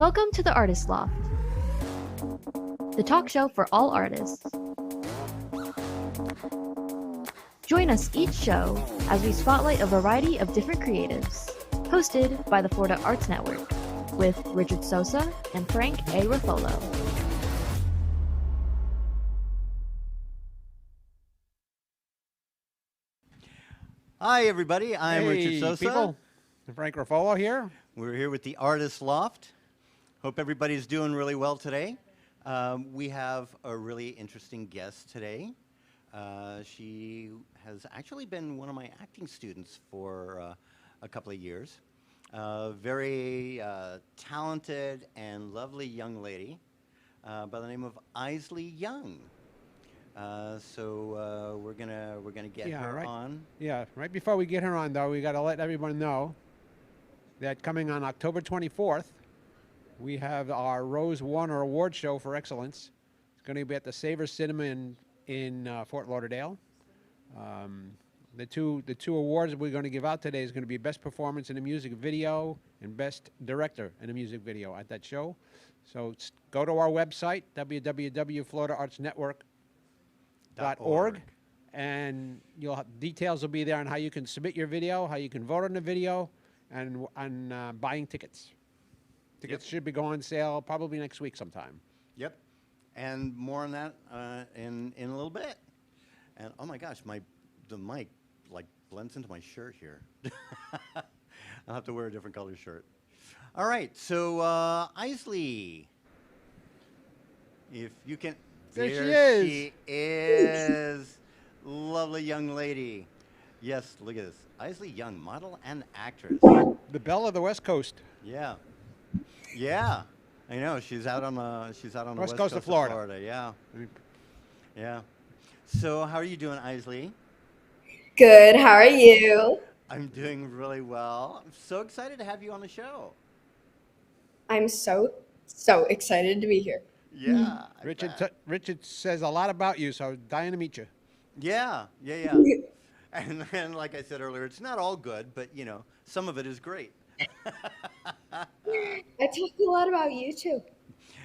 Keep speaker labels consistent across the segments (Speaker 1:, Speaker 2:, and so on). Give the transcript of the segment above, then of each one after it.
Speaker 1: Welcome to the Artist Loft, the talk show for all artists. Join us each show as we spotlight a variety of different creatives, hosted by the Florida Arts Network, with Richard Sosa and Frank A. Ruffolo.
Speaker 2: Hi, everybody. I'm Richard Sosa.
Speaker 3: People. Frank Ruffolo here.
Speaker 2: We're here with the Artist Loft. Hope everybody's doing really well today. We have a really interesting guest today. She has actually been one of my acting students for a couple of years. Very talented and lovely young lady by the name of Isley Young. So we're gonna get her on.
Speaker 3: Yeah, right before we get her on, though, we got to let everyone know that coming on October 24th, we have our Rose Warner Award Show for Excellence. It's going to be at the Savor Cinema in Fort Lauderdale. The two awards we're going to give out today is going to be Best Performance in a Music Video and Best Director in a Music Video at that show. So go to our website, www.floridaartsnetwork.org, and details will be there on how you can submit your video, how you can vote on the video, and on buying tickets. Tickets should be going on sale probably next week sometime.
Speaker 2: Yep, and more on that in a little bit. And oh my gosh, the mic like blends into my shirt here. I'll have to wear a different color shirt. All right, so Isley, if you can.
Speaker 3: There
Speaker 2: she is. Lovely young lady. Yes, look at this. Isley Young, model and actress.
Speaker 3: The belle of the West Coast.
Speaker 2: Yeah. Yeah. I know. She's out on the West
Speaker 3: Coast of Florida.
Speaker 2: Yeah. Yeah. So how are you doing, Isley?
Speaker 4: Good. How are you?
Speaker 2: I'm doing really well. I'm so excited to have you on the show.
Speaker 4: I'm so excited to be here.
Speaker 2: Yeah.
Speaker 3: Richard says a lot about you, so dying to meet you.
Speaker 2: Yeah. And like I said earlier, it's not all good, but some of it is great.
Speaker 4: I talk a lot about you too.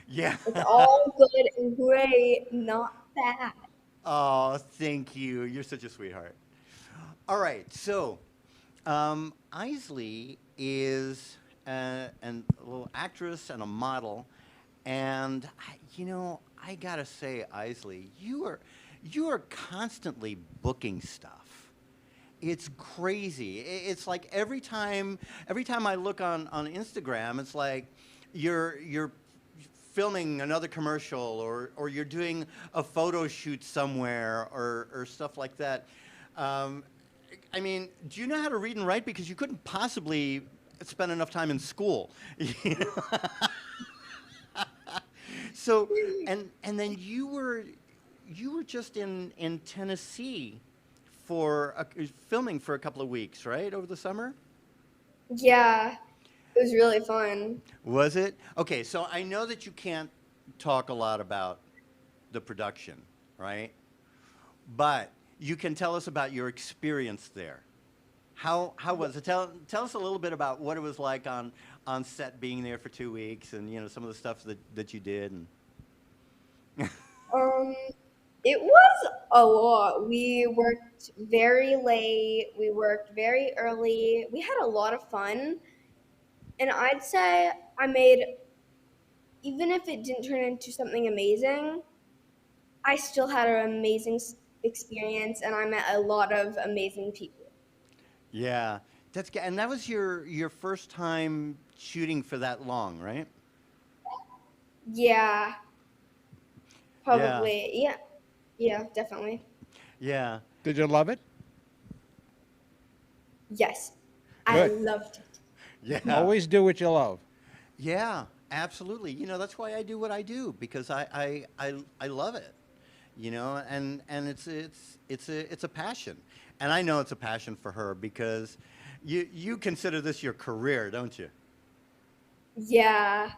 Speaker 2: Yeah.
Speaker 4: It's all good and great, not bad.
Speaker 2: Oh, thank you. You're such a sweetheart. All right. So, Isley is a little actress and a model. And, I got to say, Isley, you are constantly booking stuff. It's crazy. It's like every time I look on Instagram, it's like you're filming another commercial or you're doing a photo shoot somewhere or stuff like that. I mean, do you know how to read and write? Because you couldn't possibly spend enough time in school. So, and then you were just in Tennessee for filming for a couple of weeks, right, over the summer?
Speaker 4: Yeah, it was really fun.
Speaker 2: Was it? Okay, so I know that you can't talk a lot about the production, right? But you can tell us about your experience there. How was it? Tell us a little bit about what it was like on set being there for 2 weeks and some of the stuff that you did. And
Speaker 4: It was a lot. We worked very late. We worked very early. We had a lot of fun. And I'd say even if it didn't turn into something amazing, I still had an amazing experience and I met a lot of amazing people.
Speaker 2: Yeah, and that was your first time shooting for that long, right?
Speaker 4: Yeah, probably. Yeah, definitely.
Speaker 2: Yeah.
Speaker 3: Did you love it?
Speaker 4: Yes,
Speaker 3: Good.
Speaker 4: I loved it.
Speaker 2: Yeah.
Speaker 3: Always do what you love.
Speaker 2: Yeah, absolutely. That's why I do what I do, because I love it. And it's a passion. And I know it's a passion for her because you consider this your career, don't you?
Speaker 4: Yeah.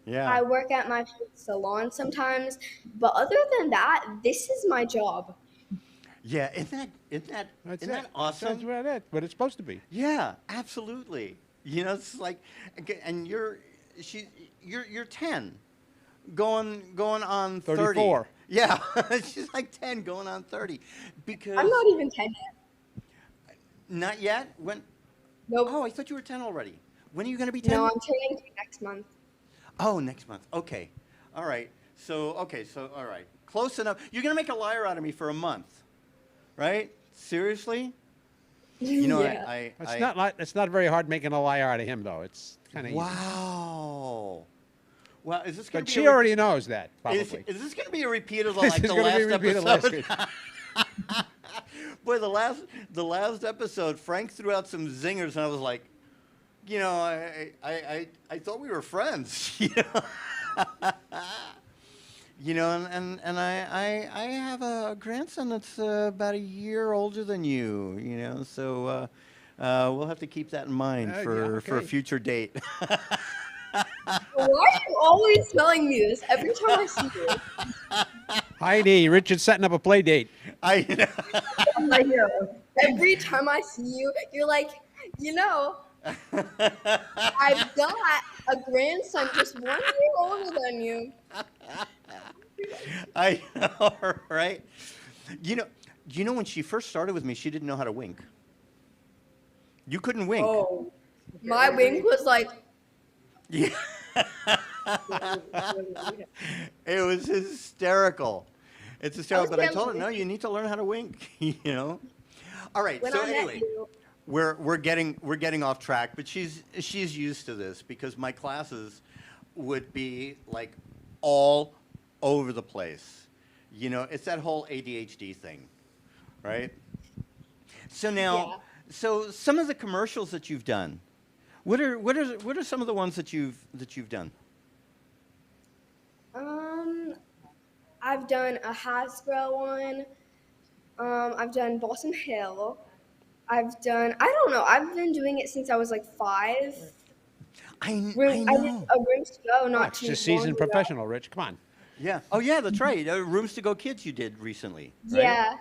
Speaker 2: Yeah.
Speaker 4: I work at my salon sometimes, but other than that, this is my job.
Speaker 2: Yeah, isn't that awesome?
Speaker 3: That's what it's supposed to be.
Speaker 2: Yeah, absolutely. It's like, and she you're 10, going on 30.
Speaker 3: 34.
Speaker 2: Yeah, she's like 10 going on 30,
Speaker 4: I'm
Speaker 2: because
Speaker 4: not even 10 yet.
Speaker 2: not yet. When? Oh,
Speaker 4: Nope.
Speaker 2: I thought you were 10 already. When are you going to be
Speaker 4: No,
Speaker 2: 10?
Speaker 4: I'm turning 2 next month.
Speaker 2: Oh, next month. Okay. All right. So, okay. So, all right. Close enough. You're going to make a liar out of me for a month, right? Seriously? You know,
Speaker 4: Yeah.
Speaker 3: It's not very hard making a liar out of him, though. It's kind of easy.
Speaker 2: Wow. Well, is this going
Speaker 3: But
Speaker 2: to be
Speaker 3: she already knows that,
Speaker 2: is,
Speaker 3: probably.
Speaker 2: is this going to be a repeat of the,
Speaker 3: This
Speaker 2: like
Speaker 3: is
Speaker 2: the
Speaker 3: gonna be
Speaker 2: last
Speaker 3: repeated last
Speaker 2: episode?
Speaker 3: week.
Speaker 2: Boy, the last episode, Frank threw out some zingers, and I was like, I thought we were friends, and I have a grandson that's about a year older than you, so we'll have to keep that in mind
Speaker 3: Yeah,
Speaker 2: for a
Speaker 3: okay.
Speaker 2: future date.
Speaker 4: Why are you always telling me this every time I see you?
Speaker 3: Heidi, Richard's setting up a play date.
Speaker 2: I
Speaker 4: I'm right here. Every time I see you, you're like, you know, I've got a grandson just 1 year older than you.
Speaker 2: I know, right? You know, when she first started with me, she didn't know how to wink. You couldn't wink.
Speaker 4: Oh, my wink was like,
Speaker 2: Yeah. It was hysterical. It's hysterical. But I told her, no, you need to learn how to wink. All right.
Speaker 4: when
Speaker 2: So
Speaker 4: I met
Speaker 2: anyway,
Speaker 4: you.
Speaker 2: we're getting off track, but she's used to this because my classes would be like all over the place. It's that whole ADHD thing, right? So now,
Speaker 4: Yeah.
Speaker 2: so some of the commercials that you've done, what are some of the ones that you've done?
Speaker 4: I've done a Hasbro one. I've done Balsam Hill. I don't know. I've been doing it since I was like 5.
Speaker 2: I
Speaker 4: I did
Speaker 2: know.
Speaker 4: a Rooms to Go not
Speaker 3: It's
Speaker 4: too
Speaker 3: just
Speaker 4: long
Speaker 3: seasoned
Speaker 4: ago.
Speaker 3: professional, Rich. Come on.
Speaker 2: Yeah. Oh yeah, that's right. Rooms to Go Kids you did recently. Right?
Speaker 4: Yeah.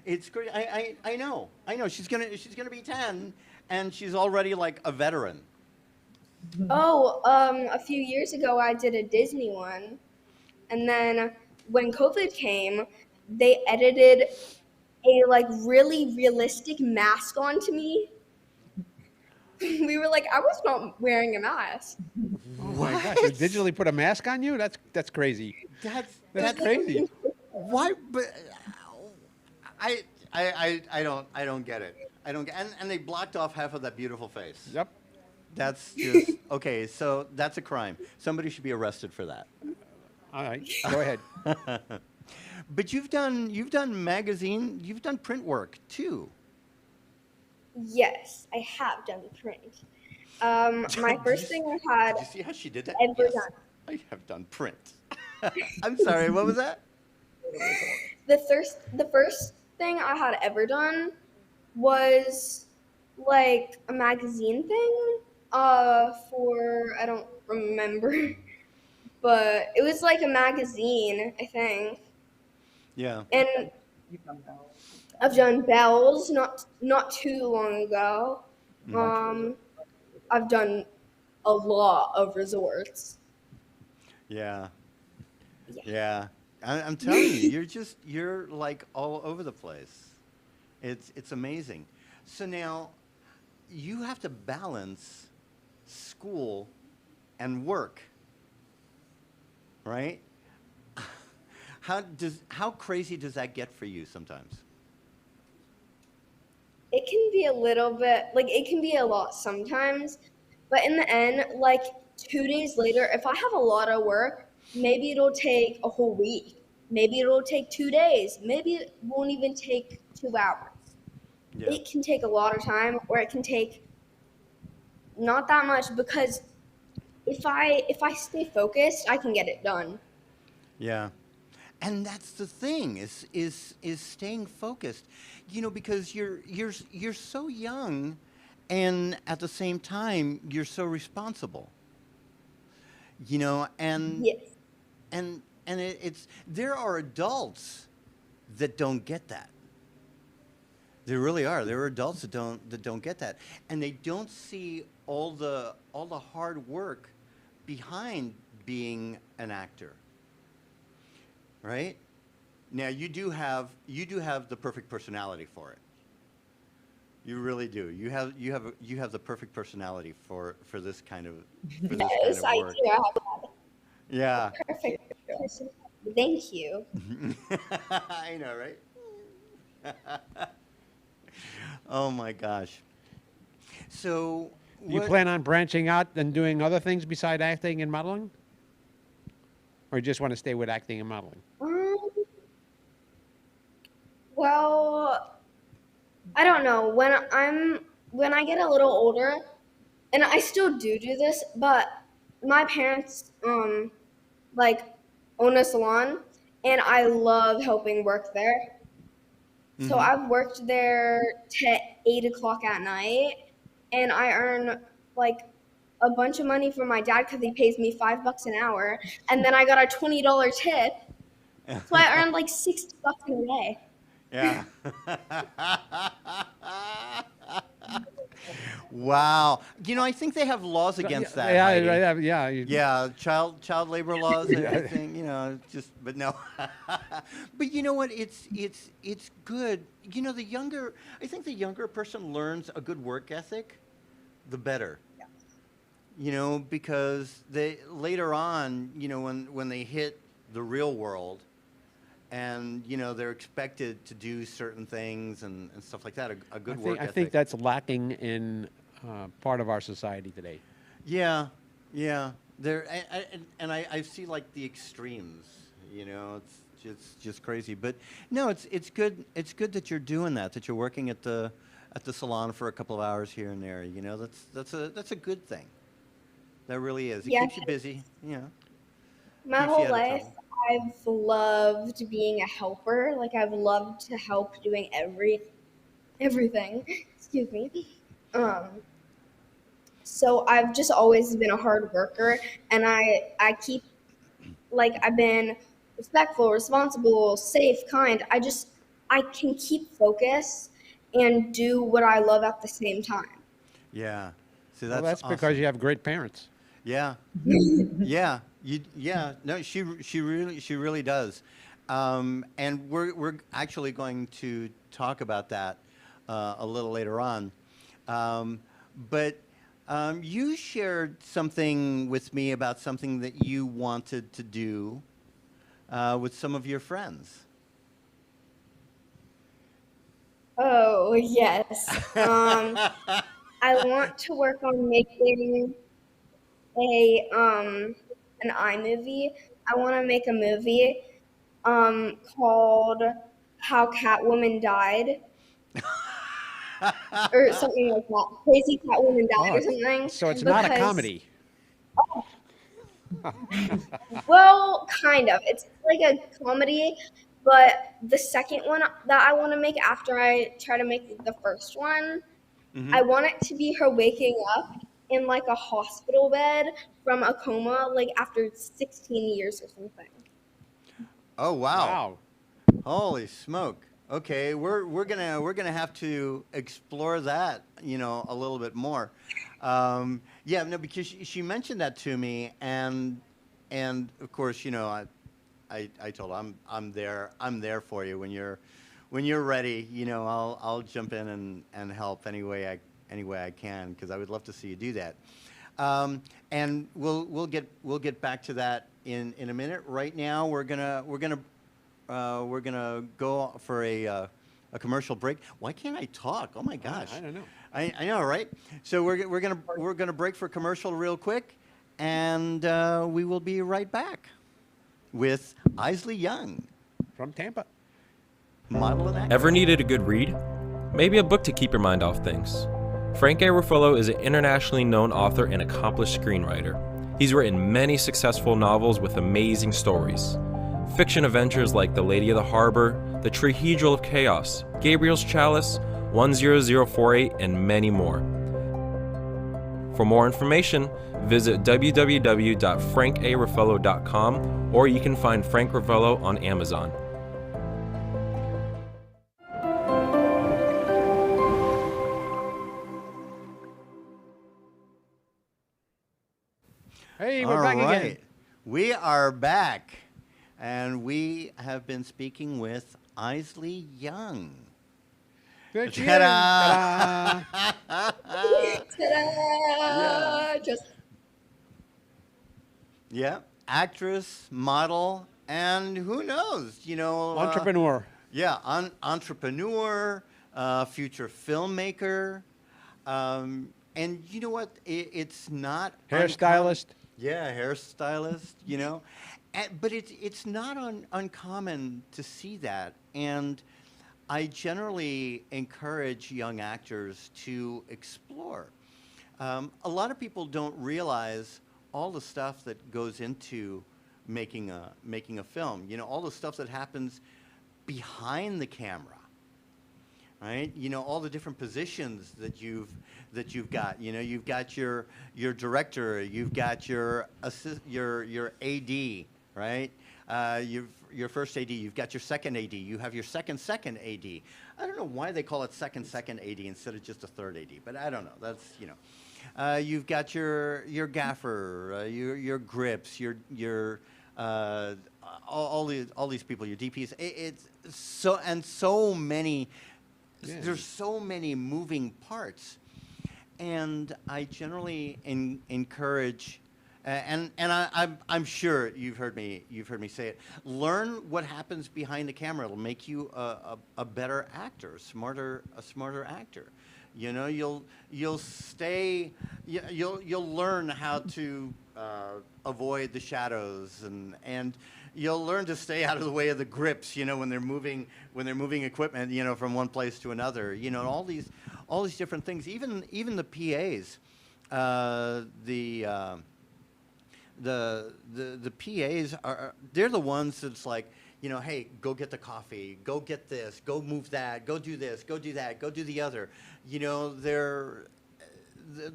Speaker 2: It's great. I know. She's gonna be 10, and she's already like a veteran.
Speaker 4: Oh, a few years ago I did a Disney one, and then when COVID came, they edited a like really realistic mask onto me. We were like, I was not wearing a mask.
Speaker 3: Oh my gosh! They digitally put a mask on you? That's crazy. That's crazy.
Speaker 2: Why? But I don't get it. I don't get. And they blocked off half of that beautiful face.
Speaker 3: Yep.
Speaker 2: That's just okay. So that's a crime. Somebody should be arrested for that.
Speaker 3: All right. Go ahead.
Speaker 2: But you've done print work too.
Speaker 4: Yes, I have done print. My first thing I had
Speaker 2: Did you see how she did that?
Speaker 4: ever
Speaker 2: Yes,
Speaker 4: done.
Speaker 2: I have done print. I'm sorry. What was that?
Speaker 4: The first thing I had ever done was like a magazine thing. For I don't remember, but it was like a magazine, I think.
Speaker 2: Yeah.
Speaker 4: And I've done bells not too long ago. I've done a lot of resorts.
Speaker 2: Yeah.
Speaker 4: Yeah.
Speaker 2: Yeah. I'm telling you, you're like all over the place. It's amazing. So now you have to balance school and work, right? How crazy does that get for you sometimes?
Speaker 4: It can be a little bit, like, it can be a lot sometimes, but in the end, like, 2 days later, if I have a lot of work, maybe it'll take a whole week. Maybe it'll take 2 days. Maybe it won't even take 2 hours.
Speaker 2: Yeah.
Speaker 4: It can take a lot of time, or it can take not that much, because if I stay focused, I can get it done.
Speaker 2: Yeah. And that's the thing is staying focused, because you're so young, and at the same time you're so responsible, and
Speaker 4: Yes.
Speaker 2: it's there are adults that don't get that, They really are. There are adults that don't get that, and they don't see all the hard work behind being an actor. Right? Now you do have the perfect personality for it. You really do. You have the perfect personality for this kind of
Speaker 4: Yes, I
Speaker 2: work.
Speaker 4: do. I have
Speaker 2: Yeah.
Speaker 4: a perfect person. Thank you.
Speaker 2: I know, right? Oh my gosh. So
Speaker 3: Do you plan on branching out and doing other things beside acting and modeling? Or you just want to stay with acting and modeling?
Speaker 4: Well, I don't know. When I get a little older, and I still do this, but my parents like own a salon, and I love helping work there. So
Speaker 2: Mhm.
Speaker 4: I've worked there to 8 o'clock at night, and I earn like a bunch of money from my dad because he pays me $5 an hour, and then I got a $20 tip, so I earned like $60 in a day.
Speaker 2: Yeah. Wow. I think they have laws against that,
Speaker 3: Yeah,
Speaker 2: Heidi.
Speaker 3: yeah.
Speaker 2: Yeah, child labor laws. I think but no. But you know what? It's good. I think the younger person learns a good work ethic, the better. Because they later on, when they hit the real world, and they're expected to do certain things and stuff like that. A good work ethic.
Speaker 3: I think that's lacking in part of our society today.
Speaker 2: Yeah, yeah. I see like the extremes. It's just crazy. But no, it's good. It's good that you're doing that. That you're working at the salon for a couple of hours here and there. That's a good thing. That really is. It keeps you busy.
Speaker 4: My
Speaker 2: Keeps you
Speaker 4: whole
Speaker 2: out of
Speaker 4: life,
Speaker 2: trouble.
Speaker 4: I've loved being a helper. Like I've loved to help doing everything. Excuse me. Um, so I've just always been a hard worker, and I keep I've been respectful, responsible, safe, kind. I can keep focus and do what I love at the same time.
Speaker 2: Yeah. See,
Speaker 3: Well,
Speaker 2: that's
Speaker 3: that's because
Speaker 2: awesome.
Speaker 3: you have great parents.
Speaker 2: Yeah. Yeah, no, she really does, and we're actually going to talk about that a little later on, but you shared something with me about something that you wanted to do with some of your friends.
Speaker 4: Oh yes. I want to work on making a an iMovie. I want to make a movie called How Catwoman Died or something like that. Crazy Catwoman Died
Speaker 3: Oh,
Speaker 4: or something
Speaker 3: so it's not a
Speaker 4: because
Speaker 3: comedy.
Speaker 4: well, kind of. It's like a comedy, but the second one that I want to make after I try to make the first one,
Speaker 2: Hmm.
Speaker 4: I want it to be her waking up in like a hospital bed from a coma, like after 16 years or something.
Speaker 2: Oh wow!
Speaker 3: Wow.
Speaker 2: Holy smoke! Okay, we're gonna have to explore that, a little bit more. Yeah, no, because she mentioned that to me, and of course, I told her I'm there for you when you're ready. I'll jump in and help any way I can, because I would love to see you do that. And we'll get back to that in a minute. Right now, we're gonna go for a commercial break. Why can't I talk? Oh my gosh!
Speaker 3: I don't know.
Speaker 2: I know, right? So we're gonna break for commercial real quick, and we will be right back with Isley Young,
Speaker 3: From Tampa.
Speaker 2: model and actor.
Speaker 5: Ever needed a good read? Maybe a book to keep your mind off things. Frank A. Ruffalo is an internationally known author and accomplished screenwriter. He's written many successful novels with amazing stories. Fiction adventures like The Lady of the Harbor, The Trihedral of Chaos, Gabriel's Chalice, 10048, and many more. For more information, visit www.frankaruffalo.com, or you can find Frank Ruffalo on Amazon.
Speaker 3: Hey, we're
Speaker 2: All
Speaker 3: back again.
Speaker 2: right. We are back, and we have been speaking with Isley Young.
Speaker 3: There she is.
Speaker 2: Ta-da!
Speaker 3: Ta-da!
Speaker 2: Yeah.
Speaker 4: Ta-da! Just
Speaker 2: Yeah. Actress, model, and who knows,
Speaker 3: Entrepreneur.
Speaker 2: yeah, entrepreneur, future filmmaker. And you know what? It's not uncommon.
Speaker 3: Hairstylist.
Speaker 2: Yeah, hairstylist, but it's not uncommon to see that. And I generally encourage young actors to explore. A lot of people don't realize all the stuff that goes into making a film. All the stuff that happens behind the camera, right? All the different positions that you've got. You've got your director, you've got your your AD, right? You've your first AD, you've got your second AD, you have your second AD. I don't know why they call it second AD instead of just a third AD, but I don't know. That's. You've got your gaffer, your grips, your all these people, your DPs. It's so many.
Speaker 3: Yeah.
Speaker 2: There's so many moving parts, and I generally encourage. I'm sure you've heard me say it. Learn what happens behind the camera. It'll make you a better actor, a smarter actor. You'll stay. You'll learn how to avoid the shadows, and you'll learn to stay out of the way of the grips. When they're moving equipment. From one place to another. All these different things. Even the PAs, the PAs they're the ones that's like, hey, go get the coffee, go get this, go move that, go do this, go do that, go do the other. They're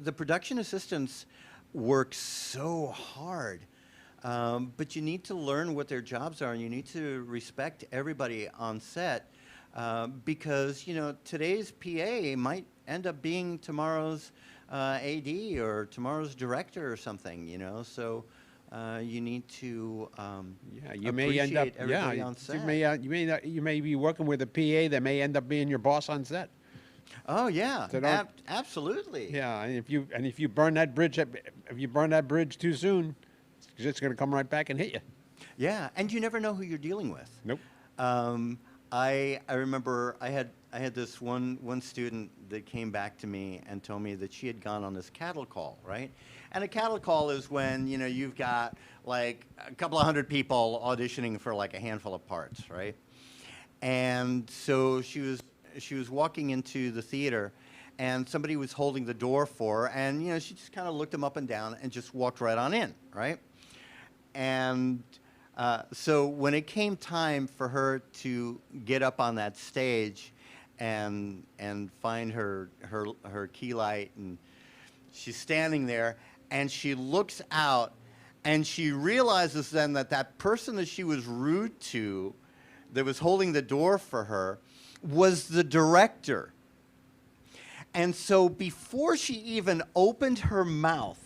Speaker 2: the production assistants work so hard, but you need to learn what their jobs are, and you need to respect everybody on set, because today's PA might end up being tomorrow's AD or tomorrow's director or something. So you need to
Speaker 3: You may end up.
Speaker 2: appreciate everybody on set.
Speaker 3: You may be working with a PA that may end up being your boss on set.
Speaker 2: Oh yeah,
Speaker 3: So don't-
Speaker 2: absolutely.
Speaker 3: Yeah, and if you burn that bridge too soon, it's just going to come right back and hit you.
Speaker 2: Yeah, and you never know who you're dealing with.
Speaker 3: Nope.
Speaker 2: I remember I had this one student that came back to me and told me that she had gone on this cattle call, right? And a cattle call is when you've got like a couple of hundred people auditioning for like a handful of parts, right? And so she was walking into the theater, and somebody was holding the door for her, and she just kind of looked them up and down and just walked right on in, right? And so when it came time for her to get up on that stage and find her key light, and she's standing there, and she looks out, and she realizes then that person that she was rude to, that was holding the door for her, was the director. And so before she even opened her mouth,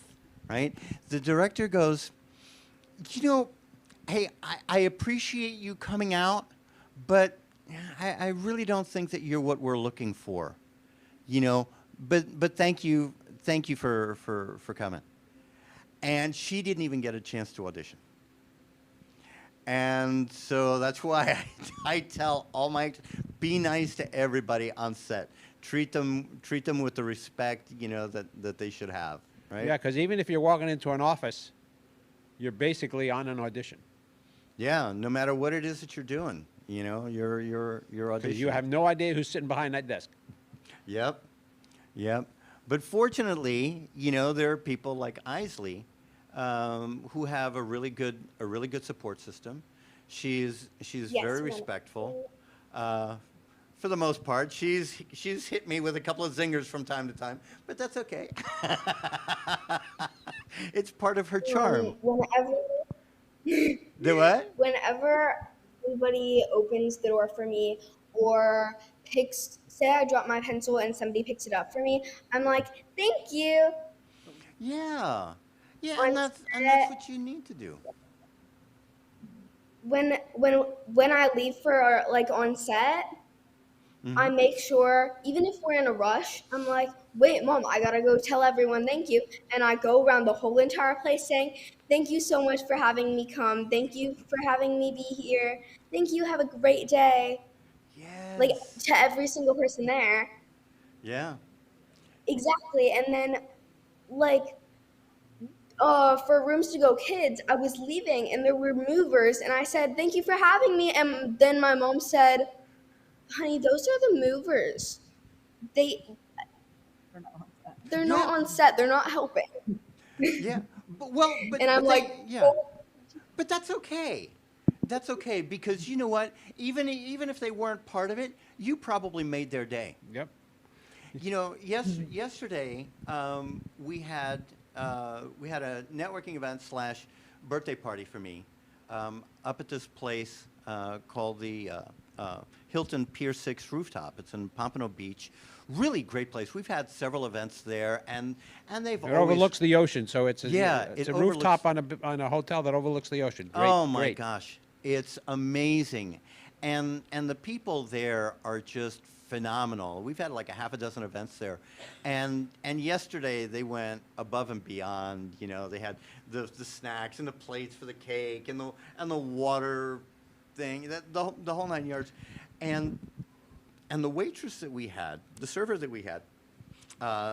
Speaker 2: right, the director goes, hey, I appreciate you coming out, but I really don't think that you're what we're looking for, but thank you for coming. And she didn't even get a chance to audition. And so that's why I tell all my actors, be nice to everybody on set. Treat them with the respect, that they should have, right?
Speaker 3: Yeah, because even if you're walking into an office, you're basically on an audition.
Speaker 2: Yeah, no matter what it is that you're doing, you're auditioning.
Speaker 3: Because you have no idea who's sitting behind that desk.
Speaker 2: Yep. But fortunately, there are people like Isley, who have a really good support system. She's
Speaker 4: Yes,
Speaker 2: very
Speaker 4: wonderful.
Speaker 2: respectful. For the most part, she's hit me with a couple of zingers from time to time, but that's okay. It's part of her charm.
Speaker 4: Whenever
Speaker 2: The what?
Speaker 4: whenever anybody opens the door for me or say I drop my pencil and somebody picks it up for me, I'm like, thank you.
Speaker 2: Yeah. Yeah,
Speaker 4: on
Speaker 2: and that's
Speaker 4: set.
Speaker 2: what you need to do.
Speaker 4: When I leave for like on set, I
Speaker 2: Hmm.
Speaker 4: make sure, even if we're in a rush, I'm like, wait, Mom, I gotta go tell everyone thank you. And I go around the whole entire place saying, thank you so much for having me come. Thank you for having me be here. Thank you. Have a great day. Like
Speaker 2: Yes.
Speaker 4: to every single person there.
Speaker 2: Yeah.
Speaker 4: Exactly. And then, like, for Rooms to Go Kids, I was leaving and there were movers, and I said, thank you for having me. And then my mom said, honey, those are the movers. They they're
Speaker 2: Yeah.
Speaker 4: not on set. They're not helping.
Speaker 2: Yeah. Well,
Speaker 4: And I'm
Speaker 2: but
Speaker 4: like,
Speaker 2: they yeah.
Speaker 4: oh,
Speaker 2: But that's okay. That's okay because you know what? Even if they weren't part of it, you probably made their day.
Speaker 3: Yep.
Speaker 2: You know, yesterday we had a networking event slash birthday party for me up at this place called the Hilton Pier 6 Rooftop. It's in Pompano Beach. Really great place. We've had several events there, and they've
Speaker 3: It
Speaker 2: always
Speaker 3: overlooks the ocean, so it's a
Speaker 2: Yeah,
Speaker 3: it's
Speaker 2: it
Speaker 3: a
Speaker 2: overlooks.
Speaker 3: rooftop on a hotel that overlooks the ocean. Great,
Speaker 2: Oh my
Speaker 3: great.
Speaker 2: gosh, it's amazing, and the people there are just phenomenal. We've had like a half a dozen events there, and yesterday they went above and beyond. You know, they had the snacks and the plates for the cake and the water thing, the whole 9 yards, and and the waitress that we had, the server that we had,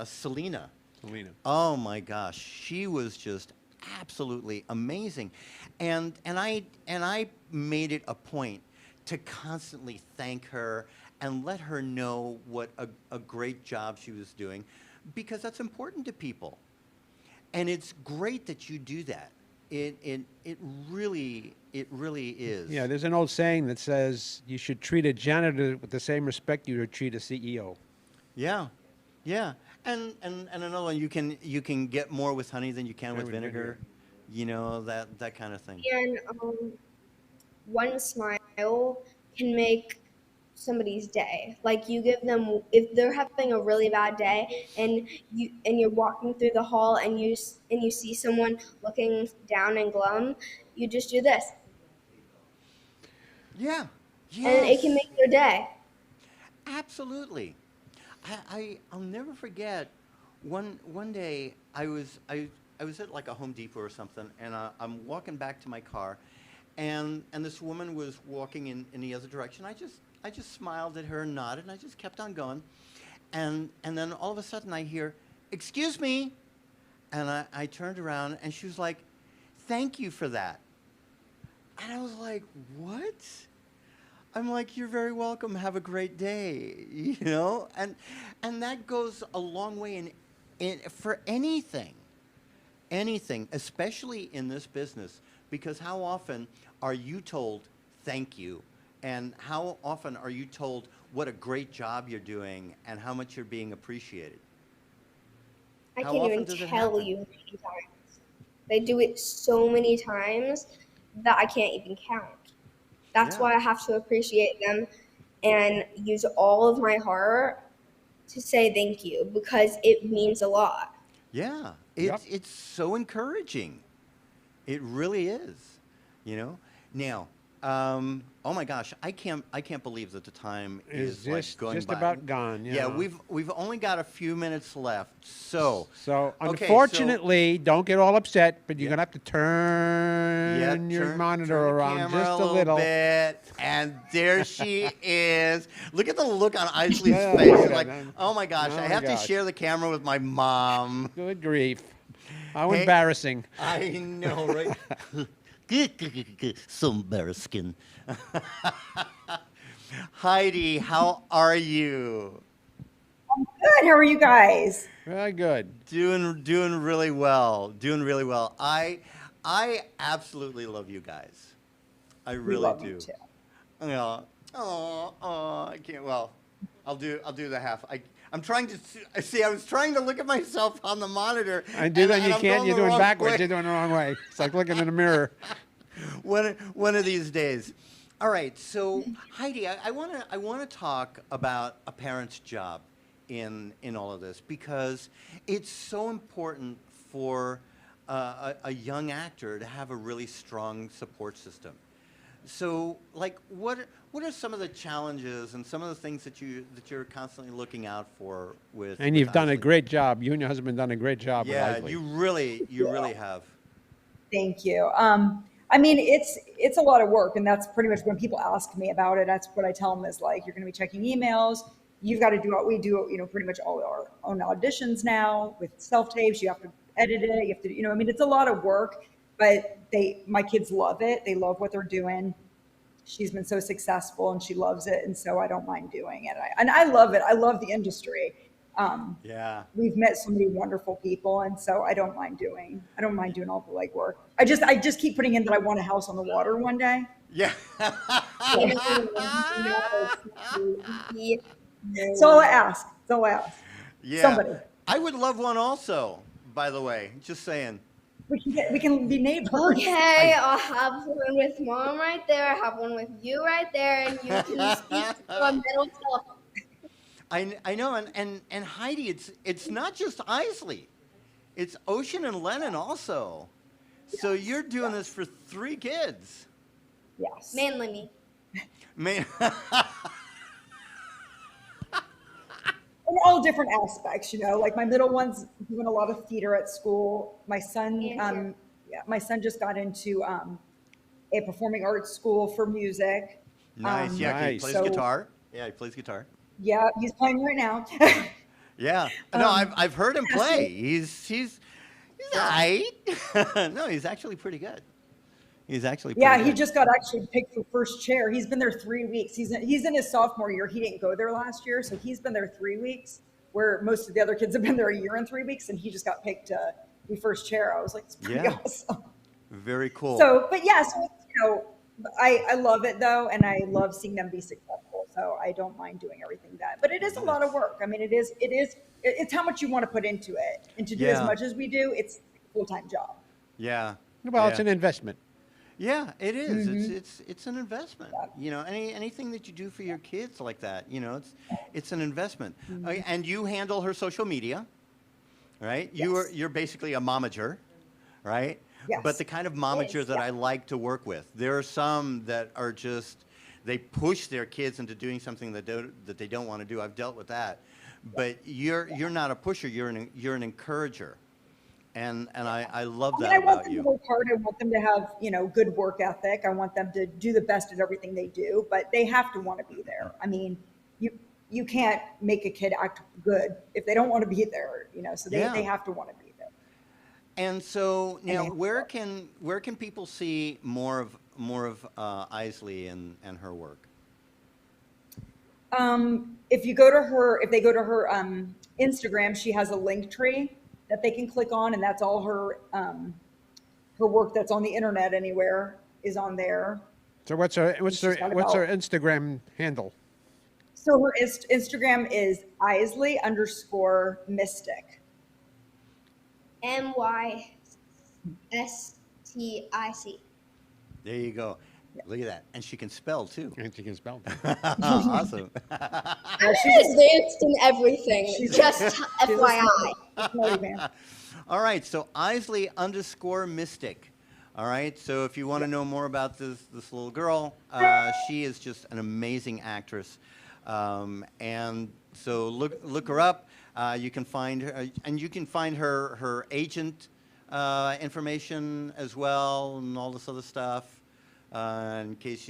Speaker 2: Selena.
Speaker 3: Selena.
Speaker 2: Oh my gosh, she was just absolutely amazing, and I made it a point to constantly thank her and let her know what a great job she was doing, because that's important to people, and it's great that you do that. It really is.
Speaker 3: Yeah, there's an old saying that says you should treat a janitor with the same respect you would treat a CEO.
Speaker 2: Yeah, yeah, and another one, you can get more with honey than you can
Speaker 3: Yeah,
Speaker 2: with
Speaker 3: with
Speaker 2: vinegar.
Speaker 3: vinegar.
Speaker 2: You know that kind of thing.
Speaker 4: and one smile can make somebody's day. Like you give them, if they're having a really bad day, and you're walking through the hall and you see someone looking down and glum, you just do this,
Speaker 2: Yeah.
Speaker 4: and it can
Speaker 2: Yes.
Speaker 4: make their day.
Speaker 2: Absolutely. I'll never forget one day I was at like a Home Depot or something, and I'm walking back to my car, and this woman was walking in the other direction. I just smiled at her and nodded, and I just kept on going, and then all of a sudden I hear, "Excuse me," and I turned around and she was like, "Thank you for that," and I was like, "What?" I'm like, "You're very welcome. Have a great day," you know, and that goes a long way in for anything, especially in this business, because how often are you told thank you, and how often are you told what a great job you're doing and how much you're being appreciated?
Speaker 4: I
Speaker 2: How
Speaker 4: can't
Speaker 2: often
Speaker 4: even
Speaker 2: does it
Speaker 4: tell
Speaker 2: happen?
Speaker 4: you how many times. They do it so many times that I can't even count. That's
Speaker 2: Yeah,
Speaker 4: why I have to appreciate them and use all of my heart to say thank you because it means a lot.
Speaker 2: yeah.
Speaker 3: Yep.
Speaker 2: It's so encouraging. It really is, you know. Now, oh my gosh, I can't believe that the time
Speaker 3: Is
Speaker 2: is like going
Speaker 3: just
Speaker 2: by.
Speaker 3: about gone.
Speaker 2: Yeah,
Speaker 3: Yeah.
Speaker 2: we've only got a few minutes left. So,
Speaker 3: So
Speaker 2: okay, so
Speaker 3: unfortunately, don't get all upset, but you're
Speaker 2: yeah,
Speaker 3: gonna have to
Speaker 2: yeah,
Speaker 3: turn your monitor
Speaker 2: turn the
Speaker 3: around
Speaker 2: camera a
Speaker 3: just a
Speaker 2: little
Speaker 3: little.
Speaker 2: bit, and there she is. Look at the look on Isley's
Speaker 3: Yeah,
Speaker 2: face.
Speaker 3: look
Speaker 2: She's
Speaker 3: at
Speaker 2: like,
Speaker 3: that.
Speaker 2: oh my gosh, I
Speaker 3: Oh my
Speaker 2: have to
Speaker 3: gosh.
Speaker 2: share the camera with my mom.
Speaker 3: Good grief. How
Speaker 2: Hey,
Speaker 3: embarrassing.
Speaker 2: I know, right? So embarrassing. Heidi, how are you?
Speaker 6: Good. How are you guys?
Speaker 3: Very good.
Speaker 2: Doing really well. Doing really well. I absolutely love you guys. I
Speaker 6: We
Speaker 2: really
Speaker 6: love you
Speaker 2: do.
Speaker 6: too.
Speaker 2: Yeah. Oh, I can't. Well, I'll do the half. I'm trying to see. I was trying to look at myself on the monitor,
Speaker 3: And do that.
Speaker 2: and
Speaker 3: You
Speaker 2: I'm
Speaker 3: can't.
Speaker 2: going
Speaker 3: You're
Speaker 2: the
Speaker 3: doing
Speaker 2: wrong
Speaker 3: backwards.
Speaker 2: way.
Speaker 3: You're doing the wrong way. It's like looking in a mirror.
Speaker 2: One of these days. All right. So Heidi, I wanna talk about a parent's job in all of this, because it's so important for a young actor to have a really strong support system. So, like, what are some of the challenges and some of the things that you're constantly looking out for with?
Speaker 3: And
Speaker 2: with
Speaker 3: you've done a
Speaker 2: Isley?
Speaker 3: great job. You and your husband done a great job with
Speaker 2: Yeah,
Speaker 3: Isley.
Speaker 2: you really have.
Speaker 6: Thank you. I mean, it's a lot of work, and that's pretty much when people ask me about it. That's what I tell them is like, you're going to be checking emails. You've got to do what we do. Pretty much all our own auditions now with self tapes. You have to edit it. You have to, I mean, it's a lot of work, but my kids love it. They love what they're doing. She's been so successful, and she loves it, and so I don't mind doing it. And I love it. I love the industry.
Speaker 2: Yeah.
Speaker 6: We've met so many wonderful people, and so I don't mind doing all the legwork. I just keep putting in that I want a house on the water one day.
Speaker 2: Yeah.
Speaker 6: That's all I ask. That's all I ask.
Speaker 2: Yeah.
Speaker 6: Somebody.
Speaker 2: I would love one also, by the way. Just saying.
Speaker 6: We can be neighbors.
Speaker 4: Okay, I'll have one with mom right there. I have one with you right there, and you can speak to a middle telephone.
Speaker 2: I know, and Heidi, it's not just Isley, it's Ocean and Lennon also. So you're doing this for 3 kids.
Speaker 6: Yes.
Speaker 4: Mainly me.
Speaker 2: Man.
Speaker 6: In all different aspects, like my middle one's doing a lot of theater at school. My son, my son just got into a performing arts school for music.
Speaker 2: Nice. Yeah, he
Speaker 3: Nice.
Speaker 2: plays
Speaker 6: So-
Speaker 2: guitar. Yeah, he plays guitar.
Speaker 6: Yeah, he's playing right now.
Speaker 2: Yeah. No, I've heard him play. He's all right. No, he's actually pretty good. He's actually pretty
Speaker 6: Yeah,
Speaker 2: good.
Speaker 6: he just got actually picked for first chair. He's been there 3 weeks. He's in his sophomore year. He didn't go there last year, so he's been there 3 weeks, where most of the other kids have been there a year and 3 weeks, and he just got picked to be first chair. I was like, it's pretty
Speaker 2: Yeah.
Speaker 6: awesome.
Speaker 2: Very cool.
Speaker 6: So, but yeah, so I love it though, and I love seeing them be successful. So I don't mind doing everything that, but it is a lot of work. I mean, it's how much you want to put into it, and to do as
Speaker 2: Yeah.
Speaker 6: much as we do, it's a full-time job.
Speaker 2: Yeah.
Speaker 3: Well, it's
Speaker 2: Yeah.
Speaker 3: an investment.
Speaker 2: Yeah, it is.
Speaker 6: Mm-hmm.
Speaker 2: It's an investment. Anything that you do for your kids like that, it's an investment.
Speaker 6: Mm-hmm.
Speaker 2: And you handle her social media, right?
Speaker 6: Yes.
Speaker 2: You're basically a momager, right?
Speaker 6: Yes.
Speaker 2: But the kind of momager that I like to work with. There are some that are just they push their kids into doing something that they don't want to do. I've dealt with that. But you're not a pusher. You're an encourager. And I love that
Speaker 6: I want
Speaker 2: about
Speaker 6: them to
Speaker 2: you.
Speaker 6: work hard. I want them to have, good work ethic. I want them to do the best at everything they do, but they have to want to be there. I mean, you can't make a kid act good if they don't want to be there, so they have to want to be there.
Speaker 2: And so now, where can people see more of Isley and her work?
Speaker 6: If they go to her Instagram, she has a link tree that they can click on, and that's all her work that's on the internet anywhere is on there.
Speaker 3: So what's her
Speaker 6: She's got
Speaker 3: Instagram handle?
Speaker 6: So her Instagram is Isley_Mystic.
Speaker 4: MYSTIC.
Speaker 2: There you go. Look at that, and she can spell too.
Speaker 3: And she can spell.
Speaker 2: Awesome.
Speaker 4: She's advanced in everything. Just FYI.
Speaker 2: All right, so Isley_Mystic. All right, so if you want to know more about this little girl, she is just an amazing actress, and so look her up. You can find her, and you can find her agent information as well, and all this other stuff. In case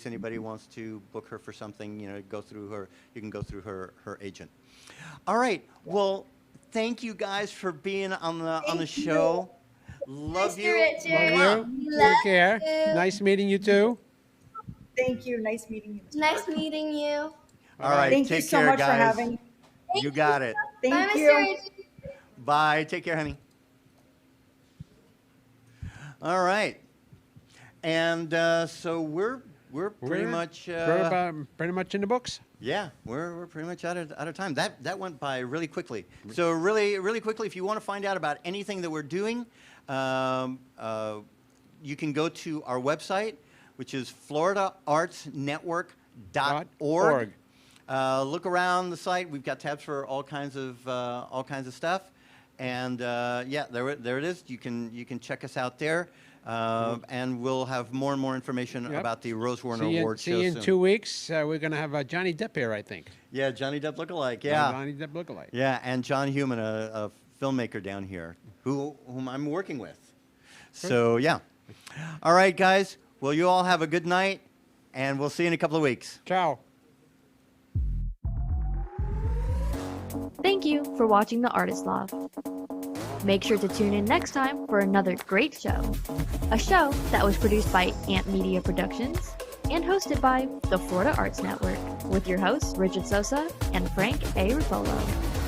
Speaker 2: anybody wants to book her for something, go through her. You can go through her agent. All right. Well, thank you guys for being on the show. Love you.
Speaker 4: Richard.
Speaker 3: Love you. Take care. Nice meeting you too.
Speaker 6: Thank you. Nice meeting you.
Speaker 4: Nice meeting you.
Speaker 2: All right.
Speaker 6: Thank
Speaker 2: take
Speaker 6: you so
Speaker 2: care,
Speaker 6: much
Speaker 2: guys.
Speaker 6: for having me.
Speaker 2: You got it.
Speaker 6: Thank
Speaker 4: Bye,
Speaker 6: you.
Speaker 4: Mr. Richard.
Speaker 2: Bye. Take care, honey. All right. And so we're pretty much
Speaker 3: pretty much in the books.
Speaker 2: yeah, we're pretty much out of time. That went by really quickly. So really quickly, if you want to find out about anything that we're doing, you can go to our website, which is floridaartsnetwork.org. Look around the site. We've got tabs for all kinds of stuff. And yeah, there it is. You can check us out there. And we'll have more and more information
Speaker 3: Yep.
Speaker 2: about the Rose Warner
Speaker 3: See
Speaker 2: Award show
Speaker 3: you in
Speaker 2: soon.
Speaker 3: 2 weeks. We're going to have Johnny Depp here, I think.
Speaker 2: Yeah, Johnny Depp lookalike. Yeah,
Speaker 3: Johnny Depp lookalike.
Speaker 2: yeah, and John Human, a filmmaker down here, whom I'm working with. So yeah. All right, guys. Well, you all have a good night, and we'll see you in a couple of weeks.
Speaker 3: Ciao.
Speaker 1: Thank you for watching The Artist Loft. Make sure to tune in next time for another great show. A show that was produced by Ant Media Productions and hosted by the Florida Arts Network with your hosts Richard Sosa and Frank A. Ruffolo.